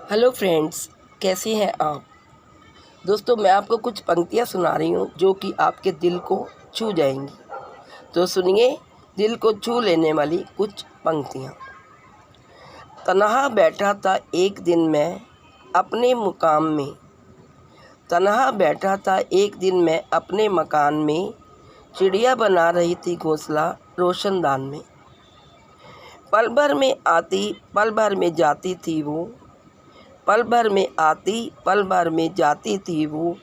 Hello friends, कैसे हैं आप। दोस्तों, मैं आपको कुछ पंक्तियां सुना रही हूँ जो कि आपके दिल को छू जाएंगी। तो सुनिए दिल को छू लेने वाली कुछ पंक्तियां। तन्हा बैठा था एक दिन मैं अपने मुकाम में, तन्हा बैठा था एक दिन मैं अपने मकान में, चिड़िया बना रही थी घोंसला रोशनदान में। पल भर में आती पल भर में जाती थी वो, पल भर में आती पल भर में जाती थी वो,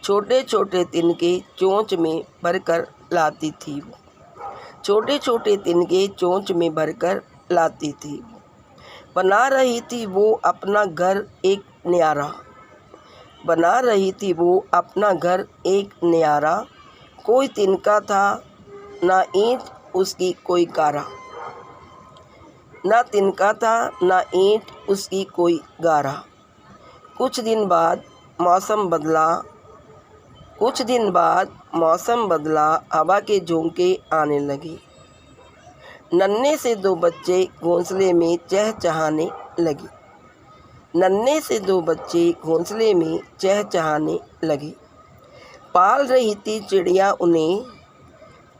छोटे छोटे तिनके चोंच में भरकर लाती थी वो, छोटे छोटे तिनके चोंच में भरकर लाती थी। बना रही थी वो अपना घर एक न्यारा, बना रही थी वो अपना घर एक न्यारा, कोई तिनका था ना ईंट उसकी कोई गारा, ना तिनका था ना ईंट उसकी कोई गारा। कुछ दिन बाद मौसम बदला, कुछ दिन बाद मौसम बदला, हवा के झोंके आने लगे, नन्हे से दो बच्चे घोंसले में चहचहाने लगे, नन्हे से दो बच्चे घोंसले में चहचहाने लगे। पाल रही थी चिड़िया उन्हें,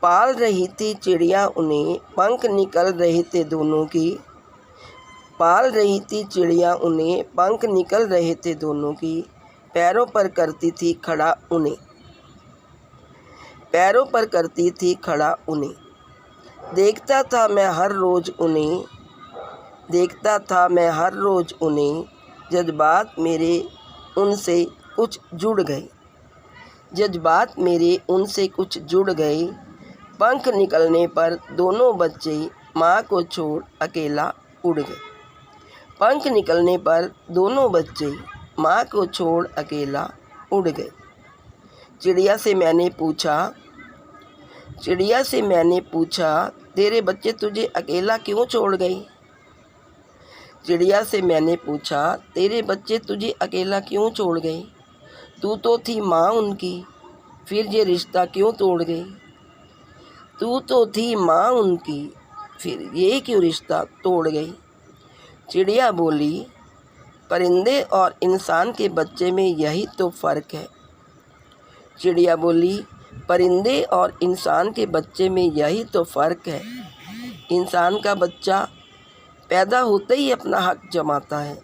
पाल रही थी चिड़िया उन्हें, पंख निकल रहे थे दोनों के, पाल रही थी चिड़िया उन्हें, पंख निकल रहे थे दोनों की, पैरों पर करती थी खड़ा उन्हें, पैरों पर करती थी खड़ा उन्हें। देखता था मैं हर रोज़ उन्हें, देखता था मैं हर रोज़ उन्हें, जज्बात मेरे उनसे कुछ जुड़ गए, जज्बात मेरे उनसे कुछ जुड़ गए। पंख निकलने पर दोनों बच्चे माँ को छोड़ अकेला उड़ गए, पंख निकलने पर दोनों बच्चे माँ को छोड़ अकेला उड़ गए। चिड़िया से मैंने पूछा, चिड़िया से मैंने पूछा, तेरे बच्चे तुझे अकेला क्यों छोड़ गए। चिड़िया से मैंने पूछा, तेरे बच्चे तुझे अकेला क्यों छोड़ गए। तू तो थी माँ उनकी, फिर ये रिश्ता क्यों तोड़ गई। तू तो थी माँ उनकी, फिर ये क्यों रिश्ता तोड़ गई। चिड़िया बोली, परिंदे और इंसान के बच्चे में यही तो फ़र्क है। चिड़िया बोली, परिंदे और इंसान के बच्चे में यही तो फ़र्क है। इंसान का बच्चा पैदा होते ही अपना हक जमाता है,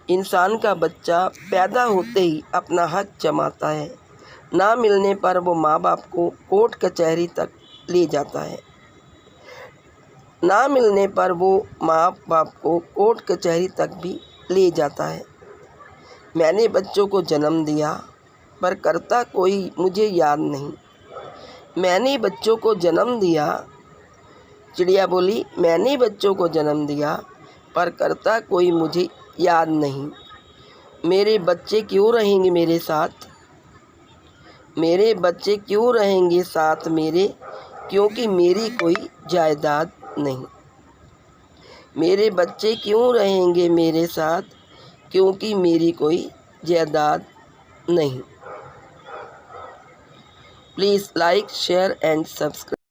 इंसान का बच्चा पैदा होते ही अपना हक जमाता है। ना मिलने पर वो माँ बाप को कोर्ट कचहरी तक ले जाता है, ना मिलने पर वो माँ बाप को कोर्ट कचहरी तक भी ले जाता है। मैंने बच्चों को जन्म दिया पर करता कोई मुझे याद नहीं, मैंने बच्चों को जन्म दिया। चिड़िया बोली, मैंने बच्चों को जन्म दिया पर करता कोई मुझे याद नहीं। मेरे बच्चे क्यों रहेंगे मेरे साथ, मेरे बच्चे क्यों रहेंगे साथ मेरे, क्योंकि मेरी कोई जायदाद नहीं। मेरे बच्चे क्यों रहेंगे मेरे साथ, क्योंकि मेरी कोई जायदाद नहीं। Please like, share and subscribe.